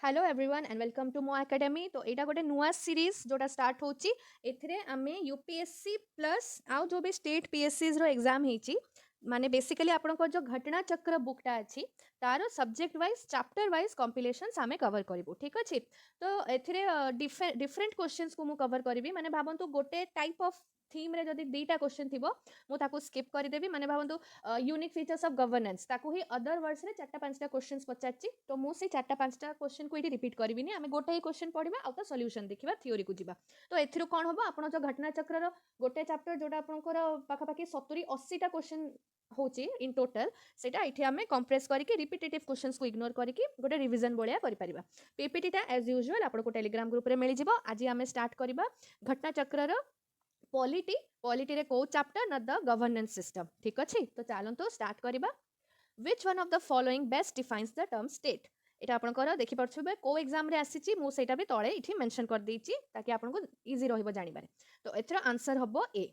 Hello everyone and welcome to मो academy. तो यहाँ गोटे नुआ सीरीज जोटा स्टार्ट होची एथिरे आमे यूपीएससी प्लस आउ जो भी स्टेट पीएससीज रो एग्जाम हेची माने बेसिकली आपनकर जो घटना चक्र बुकटा अछि तार सब्जेक्ट वाइज चैप्टर वाइज कॉम्पिलेशंस आमे कवर करिवु। ठीक अछि। तो एथिरे डिफरेंट क्वेश्चंस को मु कवर करिवि माने भाबंतु गोटे टाइप ऑफ थीम रे जदी दीटा क्वेश्चन थिबो मु ताको स्किप करि देबी माने भाबंतु यूनिक फीचर्स ऑफ गवर्नेंस ताकू ही अदर वर्ड्स रे चारटा पांचटा क्वेश्चंस पचाची तो मु से चारटा पांचटा क्वेश्चन को इटी रिपीट करबिनी आमे गोटे ही क्वेश्चन पढिबा आ तो सॉल्यूशन देखिबा थ्योरी को जिबा। तो एथिरो कोन होबो आपण जो घटना चक्र रो गोटे चैप्टर जोटा आपनकर पाखा पाखी 70 80 टा क्वेश्चन होची इन टोटल सेटा इठी आमे कंप्रेस करके रिपीटेटिव क्वेश्चंस को इग्नोर करके गोटे रिवीजन बळिया करि परिबा। पीपीटी टा एज यूजुअल आपण को टेलीग्राम ग्रुप रे मिलि जिवो। आज आमे स्टार्ट करबा घटना चक्र रो पॉलिटी पॉलिटी रे को चैप्टर न द गवर्नेंस सिस्टम। ठीक अछि। तो चलंतु स्टार्ट करबा। Which one of the following best defines the term state? এটা ଆପଣଙ୍କର ଦେଖିପାରୁଥିବେ କୋ ଏକ୍ଜାମ ରେ ଆସିଛି ମୁଁ ସେଇଟା ବି ତଳେ ଏଠି ମେନସନ କରିଦେଇଛି ତାକି ଆପଣଙ୍କୁ ଇଜି ରହିବ ଜାଣିବାରେ। ତ ଏଥିର ଆନ୍ସର ହବ ଏ।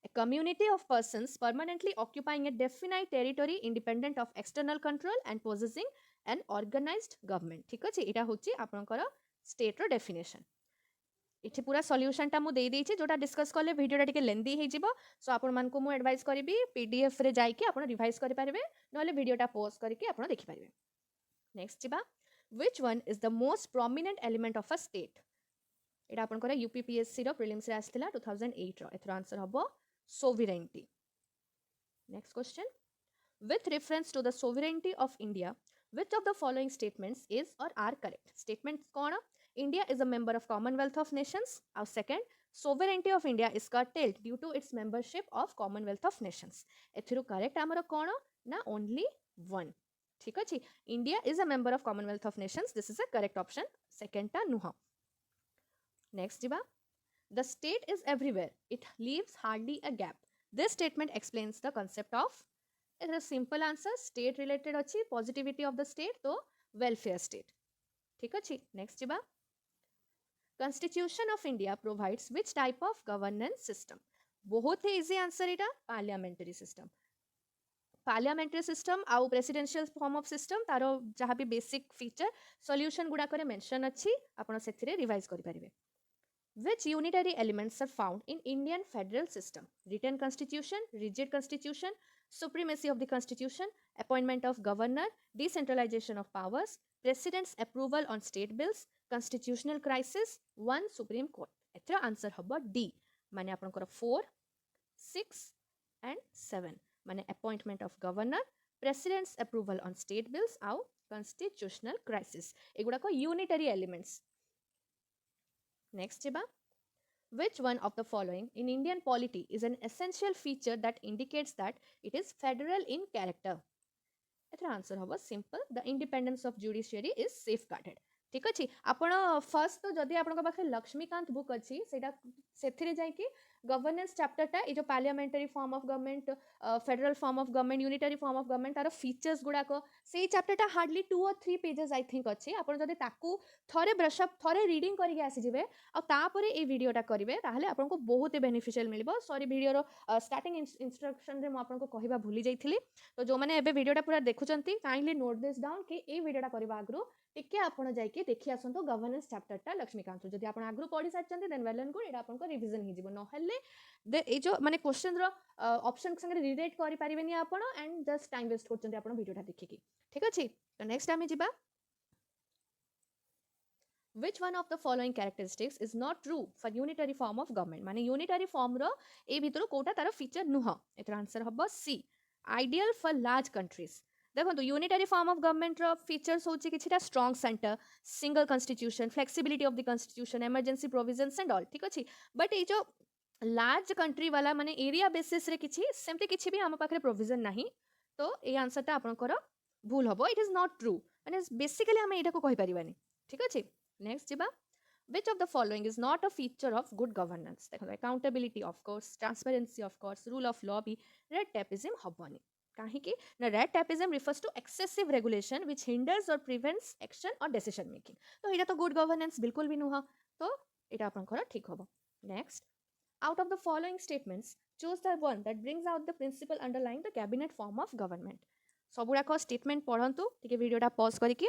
A community of persons permanently occupying a definite territory independent of external control and possessing an organized government। ठीक ଅଛି। ଏଇଟା ହେଉଛି ଆପଣଙ୍କର state ର definition। इथे पूरा सॉल्यूशन टा मु दे देइछि जोटा डिस्कस करले वीडियो टा टिके लेंदी हे जिवो। सो आपण मान को मु एडवाइस करबी पीडीएफ रे जाई के आपण रिवाइज करि पारबे नले वीडियो टा पॉज करके आपण देखि पारबे। नेक्स्ट जिबा। Which one is the most prominent element of a state? एटा आपण करे यूपीपीएससी रो प्रीलिम्स रे आस्थिला 2008 रो। एथरो आंसर हबो sovereignty. Next question. With reference to the sovereignty of India, which of the following statements is or are correct? Statements कौन? India is a member of Commonwealth of Nations. Our second, sovereignty of India is curtailed due to its membership of Commonwealth of Nations. एथिरु correct आमर कौन? ना only one. ठीक अछि। India is a member of Commonwealth of Nations. This is a correct option. Second टा नुहा। Next जिबा। The state is everywhere. It leaves hardly a gap. This statement explains the concept of। It's a simple answer. State related अच्छी positivity of the state तो welfare state। ठीक अच्छी। Next जिबा। Constitution of India provides which type of governance system? बहुत ही easy answer इटा parliamentary system। parliamentary system आउ presidential form of system तारो जहाँ भी basic feature solution गुड़ा करे mention अच्छी आपण सेथिरे revise करि परिबे। Which unitary elements are found in Indian federal system? Written constitution, rigid constitution, supremacy of the constitution, appointment of governor, decentralization of powers, president's approval on state bills, constitutional crisis, one supreme court। एथरा answer हबो D माने आपनकर 4 6 and 7 माने appointment of governor, president's approval on state bills आउ constitutional crisis एगुडा को unitary elements। Next जिबा। Which one of the following in Indian polity is an essential feature that indicates that it is federal in character? एथरा answer हबो simple the independence of judiciary is safeguarded. ठीक अछि। आपण first तो जदी आपण पाखे लक्ष्मीकांत बुक अछि सेटा सेथिरे जाय कि गवर्नेंस चैप्टर टा ए जो parliamentary form of government federal form of government unitary form of government तार फीचर्स गुडा को सेही चैप्टर टा हार्डली 2 और 3 पेजेस आई थिंक अछि। आपण जदी ताकू थरे ब्रश अप थरे रीडिंग करिके आसी जिवे आ तापरे ए वीडियो टा करिवे ताहले आपण को बहुत बेनिफिशियल मिलिबो। सॉरी वीडियो रो स्टार्टिंग इंस्ट्रक्शन रे म आपण को कहिबा भूली जाइथिली। तो जो माने एबे वीडियो टा पूरा देखुचंती काइंडली नोट दिस डाउन कि ए वीडियो टा करबा आगरु टिके आपण जाई के देखि आसंतो गवर्नेंस चैप्टर टा लक्ष्मीकांत। जदी आपण आगरु पढी साचंती देन वेल एंड गुड एटा आपण को रिवीजन हि जिवो न हेले ए जो माने क्वेश्चन रो ऑप्शन संगे रिलेट करि परिबेनी आपण एंड जस्ट टाइम वेस्ट करचंती आपण वीडियो टा देखि की। ठीक अछि। तो नेक्स्ट आमे जिबा। Which one of the following characteristics is not true for unitary form of government? माने unitary form रो ए भितरो कोटा तार फीचर नुह। एतर आंसर हबो C ideal for large countries. देखो यूनिटरी फॉर्म ऑफ गवर्नमेंट रो फीचर्स होची किछिटा strong centre single constitution flexibility of the constitution emergency provisions and all. ठीक अछि। बट ए जो लार्ज कंट्री वाला माने एरिया बेसिस रे किछि सेमते किछि भी हम पाखरे प्रोविजन नाही तो ए आंसर ता आपनकर भूल हबो। इट इज नॉट ट्रू माने बेसिकली हम एटा को कहि परिबानी। ठीक अछि। नेक्स्ट जिबा। Which of the following is not a feature of good governance? देखो accountability of course, transparency of course, rule of law भी red tapeism हबनी। काहे कि ना red tapeism refers to excessive regulation which hinders or prevents action or decision making। तो एटा तो good governance बिल्कुल भी नुहा तो एटा आपनकर ठीक हबो। Next. Out of the following statements choose the one that brings out the principle underlying the cabinet form of government। सबुरा को statement पढंतु टिके वीडियो टा पॉज करिकि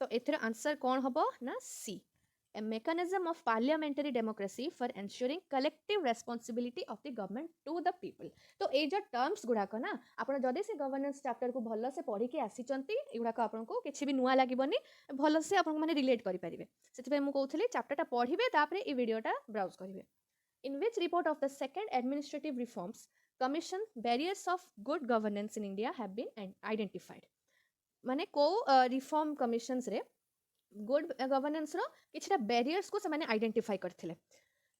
तो एथर आंसर कौन हबो ना सी, a mechanism of parliamentary democracy for ensuring collective responsibility of the government to the people। तो ए जो टर्म्स गुड़ाक ना आपण जदि से गवर्नेंस चैप्टर को भल से पढ़ी के आसीचंती एगुड़ाक आपन को किछि भी नुआ लागिबनी, भल से आपन माने रिलेट करि परिबे। सेति मु कहउथली चैप्टरटा पढ़िबे तापरे ए वीडियोटा ब्राउज करिवे। In which report of the second administrative reforms commission barriers of good governance in India have been identified। माने को रिफॉर्म कमिशंस रे गुड गवर्नेंस रो किछटा बैरियर्स को से माने आइडेंटिफाई करथिले।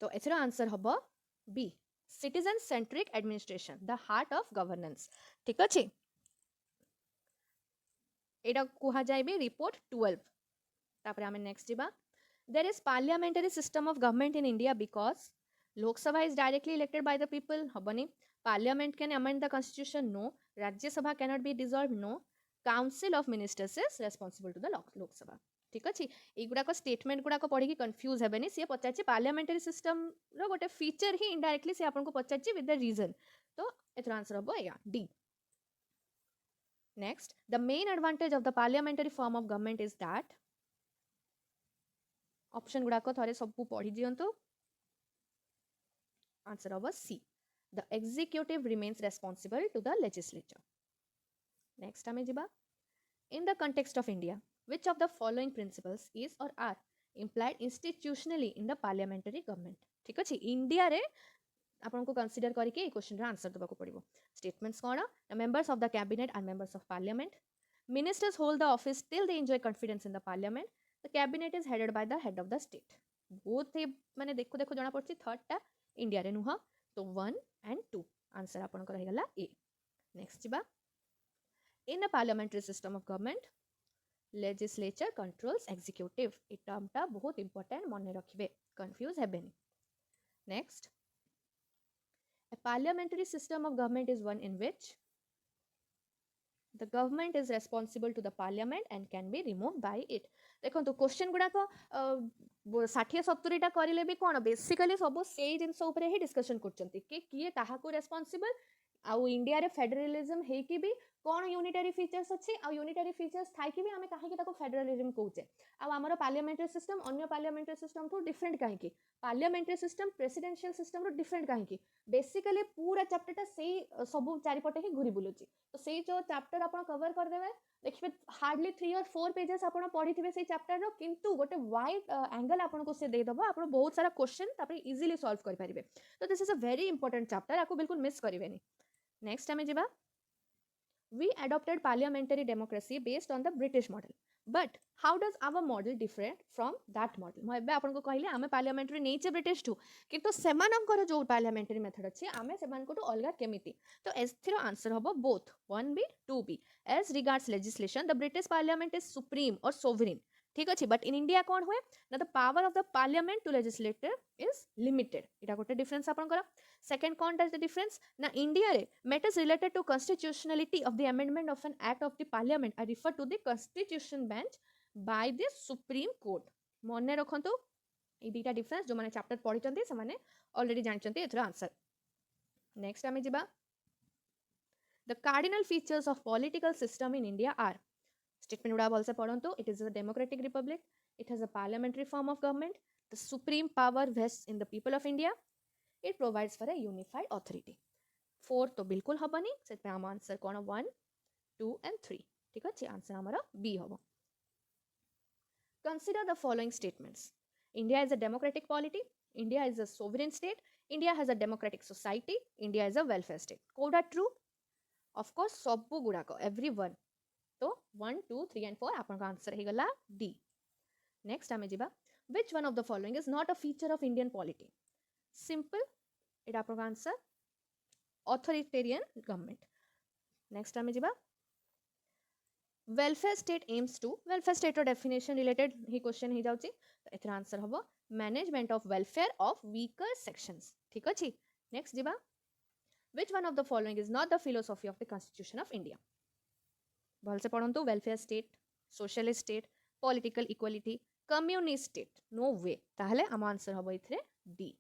तो एथरो आंसर हबो B, citizen centric administration the heart of governance. ठीक अछि, एटा कुहा जाय बे रिपोर्ट 12। तापर हमें नेक्स्ट जिबा, there is parliamentary system of government in India because Lok Sabha is directly elected by the people हबनी, parliament can amend the constitution no, Rajya Sabha cannot be dissolve no, council of ministers is responsible to the Lok Sabha. ठीक अच्छे, युवाक statement गुड़ाक पढ़ी confuse हेबेनी, सी पचार parliamentary system रो गोटे फीचर ही इनडायरेक्टली सी आपको पचार विद द रीजन। तो एथर आंसर हम या D. Next, the main advantage of the parliamentary form of government is that, option गुड़ाक थोड़े सब पढ़ी दियंतु। आंसर हम C, the executive remains responsible to the legislature. Next आमे जिबा, in the context of India which of the following principles is or are implied institutionally in the parliamentary government। ठीक अछि, इंडिया रे आपन को कंसीडर करके ए question रा answer देबा को पड़िबो। स्टेटमेंट्स कोन, members of the cabinet are members of parliament, ministers hold the office till they enjoy confidence in the parliament, the cabinet is headed by the head of the state. Both ए माने देखो देखो जणा पड़छि third टा India रे नुह, तो 1 and 2 answer आपन को रहि गला ए। नेक्स्ट जिबा, in the parliamentary system of government legislature controls executive, ए टर्मटा बहुत इंपोर्टेंट मने रखिबे, कंफ्यूज हेबेनी। Next, a parliamentary system of government is one in which the government is responsible to the parliament and can be removed by it। देखो तो question गुडा को 60-70 टा करिले भी कोन बेसिकली सब सेही जिंस ऊपर ही डिस्कशन करचंती कि किए काहा को रेस्पॉन्सिबल, आउ इंडिया रे फेडरलिज्म हे कि भी कोन यूनिटरी फीचर्स अछि, आ यूनिटरी फीचर्स थाई कि भी हमें काहे कि ताको फेडरलिज्म कहउचे, आ हमरो पार्लियामेंटरी सिस्टम अन्य पार्लियामेंटरी सिस्टम तो डिफरेंट काहे कि, पार्लियामेंटरी सिस्टम प्रेसिडेंशियल सिस्टम रो डिफरेंट काहे कि, बेसिकली पूरा चैप्टरटा सेही सब चारि पटे ही घुरी बुलुची। तो सेही जो चैप्टर आपण कवर कर देबे देखिबे हार्डली 3 or 4 पेजेस आपण पढ़ी थिबे सेही चैप्टर रो, किंतु गोटे वाइड एंगल आपण को से दे दबो, आपण बहुत सारा क्वेश्चन तापर इजीली सॉल्व कर परिबे। तो this is a very important chapter, आको बिल्कुल मिस करिवेनी। नेक्स्ट आमे जिबा, we adopted parliamentary democracy based on the British model, but how does our model different from that model। मैं एबे आपन को कहले आमे पार्लियामेंटरी नेचे ब्रिटिश टू, किंतु सेमानंकर जो पार्लियामेंटरी मेथड अछि आमे सेमान को अलगा केमिति। तो एथिरो आंसर हबो both 1B 2B। As regards legislation the British parliament is supreme और सोवरेन, ठीक अछि, बट इन इंडिया कोन हुए ना the power of the parliament to legislator is limited. इटा गोटे डिफरेंस आपन करा। सेकंड कौन द डिफरेंस ना इंडिया रे matters related to constitutionality of the amendment of an act of the parliament are refer to the constitution bench by the supreme court. मने रखंतु ए दुटा difference जो माने चैप्टर पढि चंती से माने ऑलरेडी जानि चंती एथरा आंसर। नेक्स्ट आमे जिबा, the cardinal features of political system in India are, statement उड़ा बोल से पढ़ंतु, it is a democratic republic, it has a parliamentary form of government, the supreme power vests in the people of India, it provides for a unified authority। 4 तो बिल्कुल हबनी, set पे हम answer cone 1 2 and 3। ठीक अछि, answer हमरो B हबो। Consider the following statements, India is a democratic polity, India is a sovereign state, India has a democratic society, India is a welfare state. कोडा true, of course सब गुडा को everyone. तो 1 2 3 and 4 आपन का answer हे गला D. Next आमे जिबा, which one of the following is not a feature of Indian polity। Simple, एटा आपन आंसर ऑथोरिटेरियन गवर्नमेंट। नेक्स्ट आमे जिबा, welfare state aims to, welfare state रो डेफिनेशन रिलेटेड ही क्वेश्चन ही जाउची, तो एथरा आंसर हबो management of welfare of weaker sections. ठीक अछि। नेक्स्ट जिबा, which one of the following is not the philosophy of the constitution of India। भल से पढंतु, welfare state, socialist state, political equality, communist state, no way. ताहले हम answer हबो इथरे डी।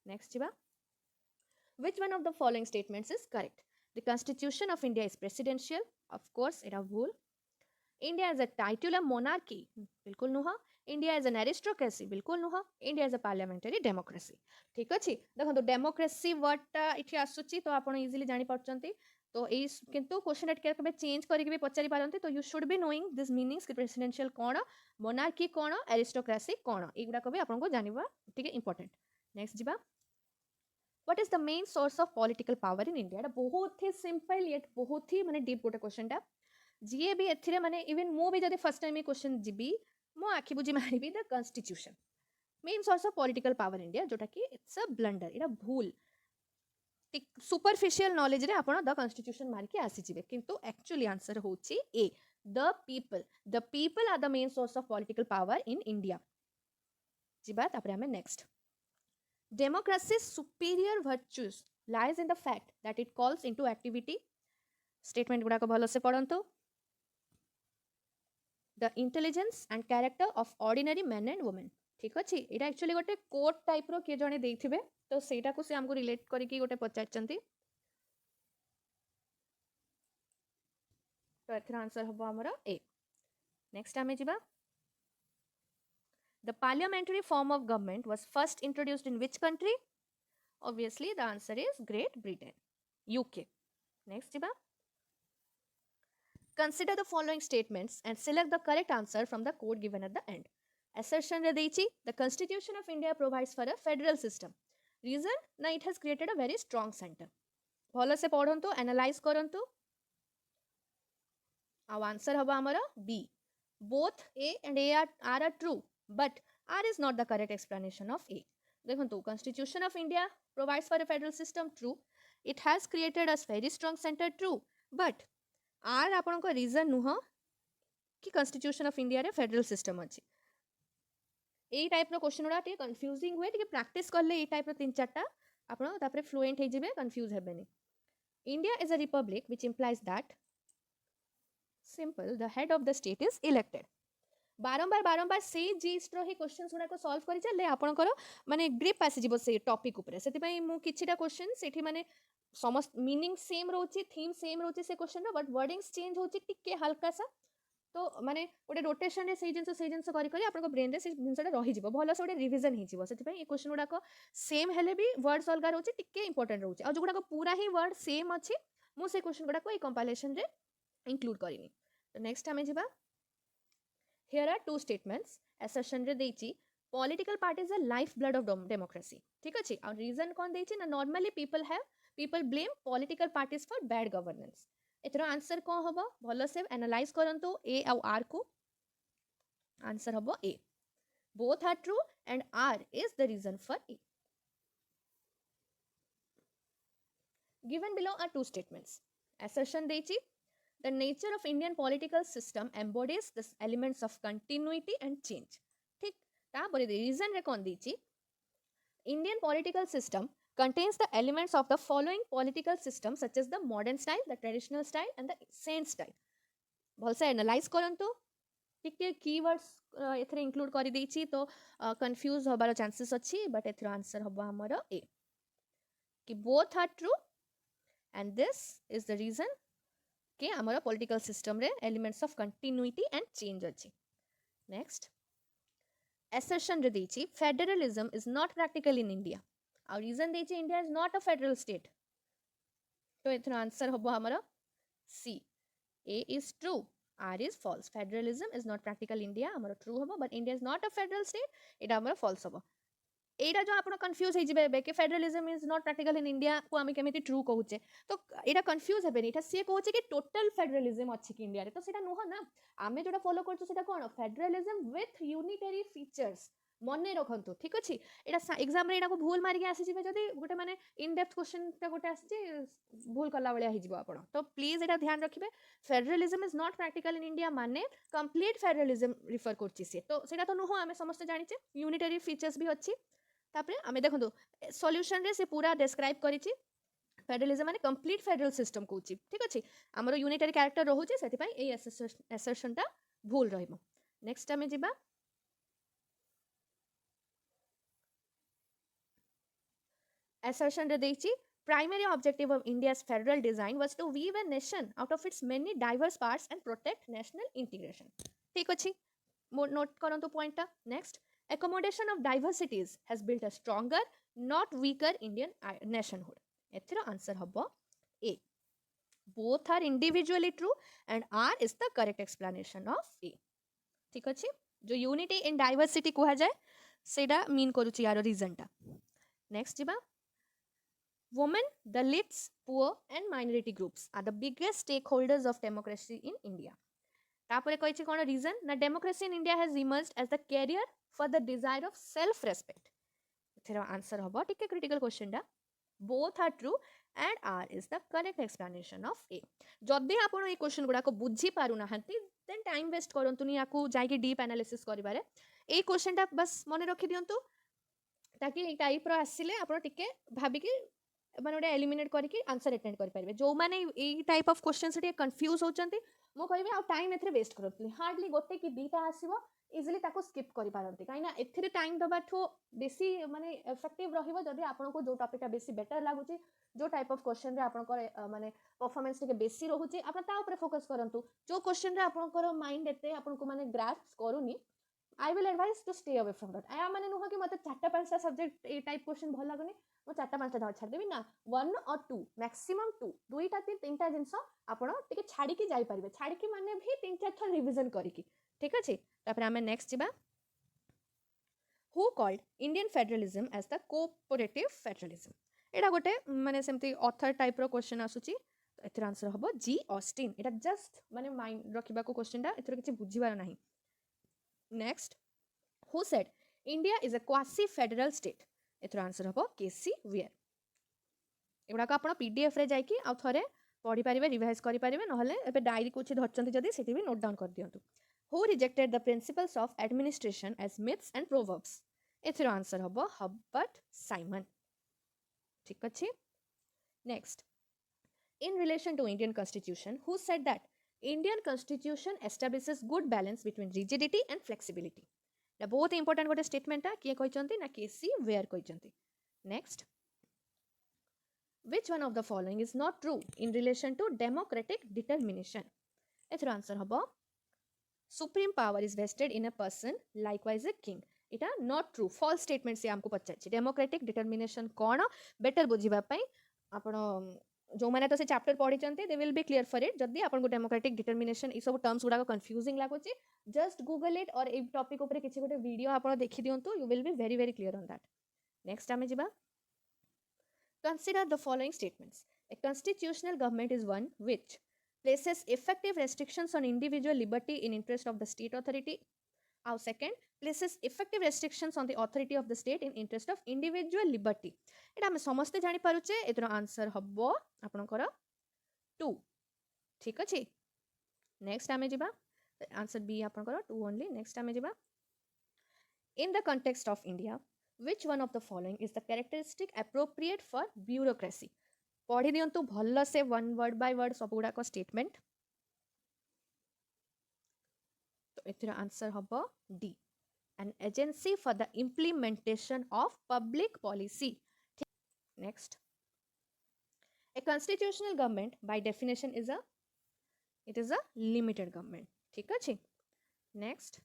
नेक्स्ट जिबा, which one of the following statements is correct। The constitution of India is presidential, of course एटा भूल। India is a titular monarchy बिल्कुल नुह India is an aristocracy बिल्कुल नुह India is a parliamentary democracy ठीक अच्छे देखो डेमोक्रेसी वर्डटा ये आसूची तो आप इजिली जापर तो यही किंतु क्वेश्चन के चेंज करके पचारि पारती तो you should be knowing this meanings presidential कौन मोनार्की कौन एरिस्टोक्रेसी कौन युवाक भी आपको जानवा ठीक इंपोर्टेंट नेक्स्ट जी what is the main source of political power in India बहुत ही सिंपल येट बहुत ही माने डीप गोटे क्वेश्चन जी भी ए माने इवन मुझे फर्स्ट टाइम ये क्वेश्चन जीबी मो आखि बुझी मारिबी the constitution main source of political power India जोटा कि इट्स अ ब्लंडर इटा भूल सुपरफिशियल नॉलेज रे आपण द कॉन्स्टिट्यूशन मारिके आसी जिवे किंतु एक्चुअली आंसर होची ए the people are the main source of political power in India जी बात तापर हमें next democracy's superior virtues lies in the fact that it calls into activity statement गुड़ा को भलो से पढ़ंतु the intelligence and character of ordinary men and women ठीक अछि एटा एक्चुअली गोटे कोट टाइप रो के जणे देथिबे तो सेटा को से हमको रिलेट करिकि गोटे पचारचंती तो एथर आंसर हबो हमरो ए नेक्स्ट हमें जिबा The parliamentary form of government was first introduced in which country? Obviously, the answer is Great Britain, UK. Next, Jiba. Consider the following statements and select the correct answer from the code given at the end. Assertion Radeichi, the Constitution of India provides for a federal system. Reason? Na it has created a very strong center. Bhalo se padhantu, analyze karantu. Our answer haba amara B. Both A and A are true. But R is not the correct explanation of A. देखो Constitution of India provides for a federal system true. It has created a very strong center true. But R आपन को reason नुह कि Constitution of India रे federal system अछि. ए type रो question उडा टे confusing हुए टे प्रैक्टिस करले ए टाइप रो तीन चारटा आपन तापरे फ्लुएंट हे जिवे कंफ्यूज हेबेनी. India is a republic which implies that simple the head of the state is elected. बारंबार से जीस्ट रो ही क्वेश्चंस गुडा को सॉल्व करि चले आपनकर माने ग्रिप आसी जिवो से टॉपिक ऊपर सेति पई मु किछिटा क्वेश्चन सेठी माने समस्त मीनिंग सेम रहउची थीम सेम रहउची से क्वेश्चन रो बट वर्डिंग्स चेंज होची टिके हल्का सा तो माने ओडे रोटेशन रे से जिंस करि करि आपनको ब्रेन रे से जिंसटा रहि जिवो भलो से ओडे रिवीजन हि जिवो सेति पई ए क्वेश्चन गुडा को सेम हेले भी वर्ड्स अलगा रहउची टिके इंपोर्टेंट रहउची आ जो गुडा को पूरा ही वर्ड सेम अछि मु से क्वेश्चन गुडा को ए कंपाइलेशन रे इंक्लूड करिनी तो नेक्स्ट हमें जिबा Here are two statements. Assertion रे देइची political parties are lifeblood of democracy. ठीक अछि और reason कौन देइची ना normally people blame political parties for bad governance. एतरो आंसर कौन हबो भलो से एनालाइज करंतु A और R को आंसर हबो A. Both are true and R is the reason for A. Given below are two statements. Assertion देइची The nature of Indian political system embodies the elements of continuity and change. ठीक तापर reason रे कोन दीची Indian political system contains the elements of the following political system such as the modern style, the traditional style and the ancient style. भलसे analyse करंतु टिके keywords एथरे include करि देछि तो confuse होबार चांसेस अछि बट एथरो आंसर हबो हमर ए कि both are true and this is the reason के हमारा पॉलिटिकल सिस्टम रे elements of continuity and change अछि नेक्स्ट assertion रे देछि federalism is not practical in India और रीजन देछि India is not a federal state तो एथर आंसर हबो हमारा C A is true R is false federalism is not practical India हमारा ट्रू हबो but India is not a federal state एटा हमारा फॉल्स हबो एटा जो आपण कंफ्यूज हे जिबे बे के federalism is not practical in India को आमे केमिति ट्रू कहूचे तो एटा कंफ्यूज हेबे एटा से कहूचे कि टोटल फेडरलिज्म अछि कि इंडिया रे तो सेटा नुह ना आमे जोटा फॉलो करछु सेटा कोन फेडरलिज्म विथ यूनिटरी फीचर्स मने रखंतु ठीक अछि एटा एग्जाम रे एटा को भूल मारि के आसी जिबे जदी गोटे माने इन डेप्थ क्वेश्चन ता गोटे आसी भूल कला बळिया हि जिवो आपण तो प्लीज एटा ध्यान रखिबे federalism is not practical in India माने कंप्लीट फेडरलिज्म रिफर करछि से तो सेटा तो नुह आमे समस्त जानिचे यूनिटरी फीचर्स भी अछि तापरे आमे देखंतु सॉल्यूशन रे से पूरा डिस्क्राइब करिछि फेडरलिज्म माने कंप्लीट फेडरल सिस्टम कोछि ठीक अछि हमरो यूनिटरी कैरेक्टर रहुछि सेति पई ए असर्शन ता भूल रहइबो नेक्स्ट आमे जिबा assertion रे देछि Primary objective of India's federal design was to weave a nation out of its many diverse parts and protect national integration. ठीक अछि note करंतु point टा. Next, accommodation of diversities has built a stronger, not weaker Indian nationhood. एथिर answer हबो A. Both are individually true and R is the correct explanation of A. ठीक अछि जो unity in diversity कहा जाए सेटा मीन करूची यार रीजन टा. नेक्स्ट जिबा women, dalits, poor and minority groups are the biggest stakeholders of democracy in India. तापरे कहिछि कोन रीजन ना democracy in India has emerged as the carrier for the desire of self respect. Ether answer हबो टिके critical question टा. Both are true and R is the correct explanation of A. जदि आपण ए question गुडा को बुझी पारु नाहंती then time waste करंतुनी याकू जाइके deep analysis करिबारे. ए question टा बस मने रखि दियंतु ताकि ए टाइप रो आसीले आपण टिके भाबी कि माने ओडे एलिमिनेट करके आंसर अटेंड करि परिबे. जो माने ए टाइप ऑफ क्वेश्चन से कंफ्यूज होचंती मो कहबे आ टाइम एथरे वेस्ट करतली हार्डली गोटे कि दुईटा आसीबो इजिली ताको स्किप करि पारंती काइना एथरे टाइम दबाठो बेसी माने इफेक्टिव रहिबो जदि आपन को जो टॉपिक बेसी बेटर लागुची जो टाइप ऑफ क्वेश्चन रे आपन को माने परफॉर्मेंस टिके बेसी रहूची आपन ता ऊपर फोकस करंतु. जो क्वेश्चन रे आपन को माइंड एते आपन को माने grasp करूनी I will advise to stay away from that. आया माने नुह कि मते चारटा पांचटा सब्जेक्ट ए टाइप क्वेश्चन भल लागुनी मो चारटा पांचटा दाव छाड़ देबी ना 1 और 2 मैक्सिमम 2 दुईटा तीनटा जिंस आपण टिके छाड़ी के जाई परिबे छाड़ी के माने भी तीन चार थर रिवीजन करी की. ठीक अछि तापर हमें नेक्स्ट जिबा who called Indian federalism as the cooperative federalism. एटा गोटे माने सेमती ऑथर टाइप रो क्वेश्चन आसुची एथर आंसर हबो जी ऑस्टिन. एटा जस्ट माने माइंड रखिबा को क्वेश्चन टा एथर किछि बुझिबार नाही. Next, who said India is a quasi-federal state? एथर आंसर हबो केसी वेयर. एगुडा को आपण पीडीएफ रे जाई कि आ थरे पढी परिबे रिवाइज करि परिबे नहले एबे डायरी कुछि धरचंती जदी सेठी भी नोट डाउन कर दियंतु. Who rejected the principles of administration as myths and proverbs? एथर आंसर हबो हर्बर्ट साइमन. ठीक अछि. Next, in relation to Indian constitution, who said that Indian constitution establishes good balance between rigidity and flexibility? The both important गोटे statement टा किए कहिचंती ना केसी where कहिचंती. Next, which one of the following is not true in relation to democratic determination? एथर answer हबो supreme power is vested in a person likewise a king. इटा not true false statement से हमको पचाछि. democratic determination कोन better बुझिबा पई आपण जो मैंने तो से चैप्टर पढ़ी चंती they will be clear for it. जदी आपन को डेमोक्रेटिक डिटरमिनेशन ई सब टर्म्स गुडा कंफ्यूजिंग लागोची जस्ट गूगल इट और ए टॉपिक ऊपर किछि गोटे वीडियो आपन देखि दियंतु you will be very very clear on that. Next आमे जिबा consider the following statements. A constitutional government is one which places effective restrictions on individual liberty in interest of the state authority. Our second, places effective restrictions on the authority of the state in interest of individual liberty. एटा हम समस्ते जानि पारुचे एतर answer हबो आपनकर 2. ठीक अछि. Next आमे जिबा answer B आपनकर 2 ओनली. नेक्स्ट आमे जिबा in the context of India, which one of the following is the characteristic appropriate for bureaucracy? पढ़ी दियंतु भल्ल से वन वर्ड बाय वर्ड सब गुडा को स्टेटमेंट. तो एथर आंसर हबो D, an agency for the implementation of public policy. Next, a constitutional government by definition is a limited government. ठीक अछि. Next,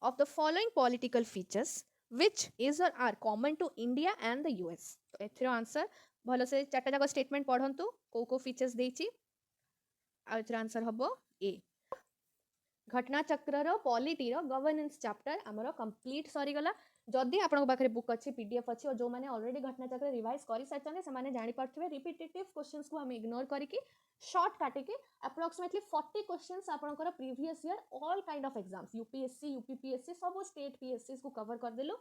of the following political features which is or are common to India and the US? तो एथर answer भलो से चारटा जाक statement पढंतु को को features देछि आ एथर आंसर हबो ए. घटना चक्र पॉलिटी गवर्नेंस चैप्टर आमर कंप्लीट सरी गला. जदि आपन पाखे बुक अच्छी पीडीएफ अच्छी और जो मैंने ऑलरेडी घटना चक्र रिवाइज कर सारी से जानी पार्थिबे रिपीटेटिव क्वेश्चंस को हम इग्नोर करके शॉर्ट काटिके अप्रोक्सीमेटली 40 क्वेश्चंस आपनकर previous year all kind of exams UPSC UPPSC सब स्टेट पीएससी को कवर कर देलु.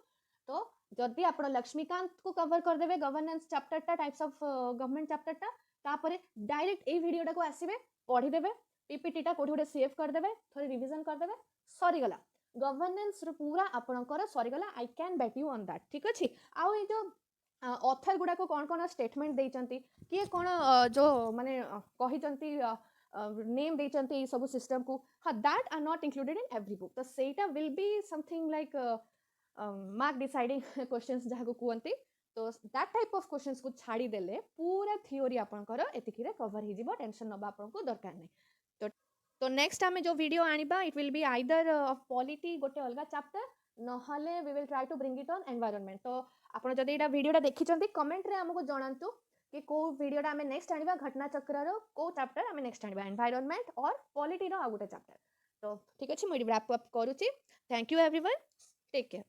तो जदि आप लक्ष्मीकांत को कवर कर देबे गवर्नेंस चैप्टर टा टाइप्स ऑफ गवर्नमेंट चैप्टर टा तापरे डायरेक्ट ए वीडियो टा को आसीबे पढी देबे पीपीटी टा कोठी गोटे सेव कर देबे थोड़ी रिवीजन कर देबे सरी गला गवर्नेंस रो पूरा आपनकर सरी गला. I can bet you on that. ठीक अछि. आ ए जो ऑथर गुडा को कोन स्टेटमेंट देइचंती कि कोन जो माने कहिचंती नेम देइचंती ई सब सिस्टम को हां that are not included in every book. तो सेटा will be something like mark deciding questions जहा को कुंती तो दैट टाइप ऑफ क्वेश्चंस को छाड़ी देले पूरा थ्योरी आपनकर एतिकी रे कवर ही जीवो टेंशन नबा आपनको दरकार नै तो नेक्स्ट आमे जो वीडियो आनिबा it will be either of polity गोटे अलगा चैप्टर नहले we will try to bring it on environment तो आपण जदि एटा वीडियोटा देखिचंती कमेंट रे हमको जणांतु कि को वीडियोटा आमे नेक्स्ट आनिबा घटना चक्र रो को चैप्टर आमे नेक्स्ट आनिबा एनवायरनमेंट और पॉलिटी रो आ गोटे चैप्टर तो ठीक अछि मु रैप अप करूची thank you everyone take care